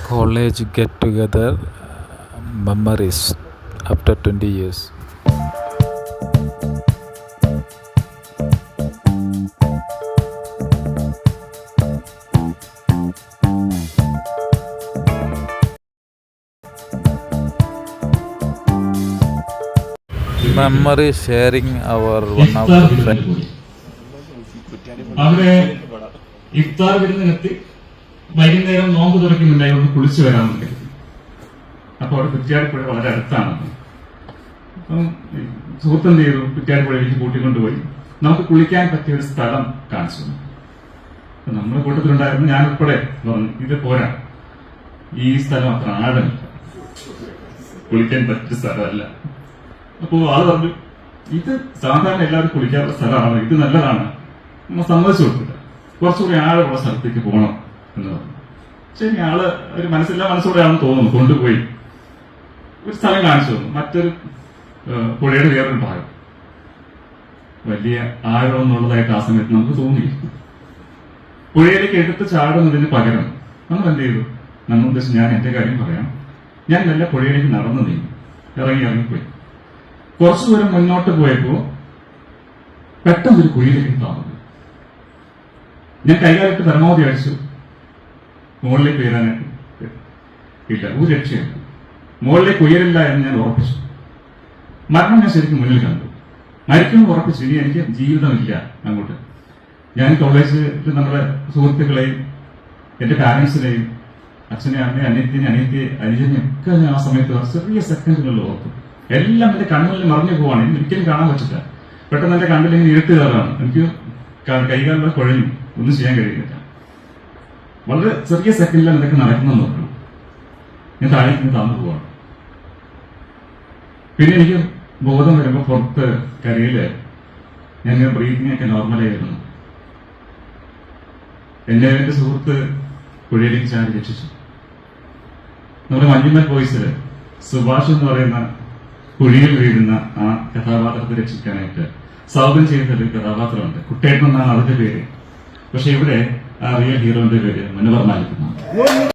college get together memories after 20 years. Memory sharing our one of the friends. അവിടെ ഇഫ്താർ വിരുന്നിനെത്തി വൈകുന്നേരം നോമ്പ് തുറക്കുന്നുണ്ടായി ഒന്ന് കുളിച്ചു വരാമെന്ന് കരുതി. അപ്പൊ അവിടെ കുറ്റ്യാടിപ്പുഴ വളരെ അടുത്താണ്. അപ്പം സുഹൃത്തെന്ത് ചെയ്തു, കുറ്റ്യാടിപ്പുഴയിലേക്ക് കൂട്ടിക്കൊണ്ടുപോയി നമുക്ക് കുളിക്കാൻ പറ്റിയ ഒരു സ്ഥലം കാണിച്ചു. നമ്മുടെ കൂട്ടത്തിലുണ്ടായിരുന്നു ഞാൻ ഉൾപ്പെടെ പറഞ്ഞു, ഇത് പോരാ, ഈ സ്ഥലം അത്ര ആഴമില്ല, കുളിക്കാൻ പറ്റിയ സ്ഥലമല്ല. അപ്പോ ആള് പറഞ്ഞു, ഇത് സാധാരണ എല്ലാവരും കുളിക്കാനുള്ള സ്ഥലമാണ്, ഇത് നല്ലതാണ്, നമ്മൾ സമ്മതിച്ചു കൊടുത്തില്ല, കുറച്ചുകൂടി ആഴമുള്ള സ്ഥലത്തേക്ക് പോകണം എന്ന് പറഞ്ഞു. ശരി, ആള് ഒരു മനസ്സോടെയാണെന്ന് തോന്നുന്നു, കൊണ്ടുപോയി ഒരു സ്ഥലം കാണിച്ചു തന്നു. മറ്റൊരു പുഴയുടെ വേറൊരു ഭാഗം, വലിയ ആഴമെന്നുള്ളതായിട്ട് ആ സമയത്ത് നമുക്ക് തോന്നി. പുഴയിലേക്ക് എടുത്ത് ചാടുന്നതിന് പകരം നമ്മൾ എന്ത് ചെയ്തു, നമ്മൾ ഉദ്ദേശിച്ച് ഞാൻ എന്റെ കാര്യം പറയാം, ഞാൻ നല്ല പുഴയിലേക്ക് നടന്നു നീങ്ങി, ഇറങ്ങിപ്പോയി. കുറച്ചു ദൂരം മുന്നോട്ട് പോയപ്പോ പെട്ടെന്നൊരു കുഴിയിലേക്ക് താമസം. ഞാൻ കൈകാലിട്ട് പരമാവധി അടിച്ചു, മുകളിലേക്ക് ഉയരാനായിട്ട് ഇല്ല, ഒരു രക്ഷയില്ല. മുകളിലേക്ക് ഉയരില്ല എന്ന് ഞാൻ ഉറപ്പിച്ചു. മരണം ഞാൻ ശരിക്കും മുന്നിൽ കണ്ടു. മരിക്കുമെന്ന് ഉറപ്പിച്ചു, ഇനി എനിക്ക് ജീവിതമില്ല അങ്ങോട്ട്. ഞാൻ കോളേജിൽ നമ്മുടെ സുഹൃത്തുക്കളെയും എന്റെ പാരന്റ്സിനെയും അച്ഛനെ അമ്മയെ അനിയത്തിയെ അനുജനെയും ഒക്കെ ഞാൻ ആ സമയത്ത് ചെറിയ സെക്കൻഡുകളിൽ ഓർത്തു. എല്ലാം എന്റെ കണ്ണുകളിൽ മറിഞ്ഞു പോവാണ്, എനിക്ക് ഒരിക്കലും കാണാൻ പറ്റില്ല. പെട്ടെന്ന് എന്റെ കണ്ണിൽ ഇങ്ങനെ ഇരുട്ട് കയറാണ്, എനിക്ക് കൈകാലിലൂടെ കുഴഞ്ഞു, ഒന്നും ചെയ്യാൻ കഴിയുന്നില്ല. വളരെ ചെറിയ സെക്കൻഡിലാണ് ഇതൊക്കെ നടക്കുന്നത് നോക്കണം. ഞാൻ താഴേക്ക് താന്നു പോവാണ്. പിന്നെ എനിക്ക് ബോധം വരുമ്പോ പുറത്ത് കരയില് ഞാൻ ബ്രീതിങ് ഒക്കെ നോർമലായിരുന്നു. എന്റെ സുഹൃത്ത് പുഴയിലേക്ക് ചാടി രക്ഷിച്ചു. നമ്മുടെ മഞ്ഞുമൽ ബോയ്സില് സുഭാഷ് എന്ന് പറയുന്ന കുഴിയിൽ വീഴുന്ന ആ കഥാപാത്രത്തെ രക്ഷിക്കാനായിട്ട് സൗബൻ ചെയ്യുന്ന ഒരു കഥാപാത്രമുണ്ട്, കുട്ടേട്ടൻ എന്നാണ് അതിന്റെ പേര്. പക്ഷെ ഇവിടെ ആ റിയൽ ഹീറോന്റെ പേര് മുനവർ മാലിക്.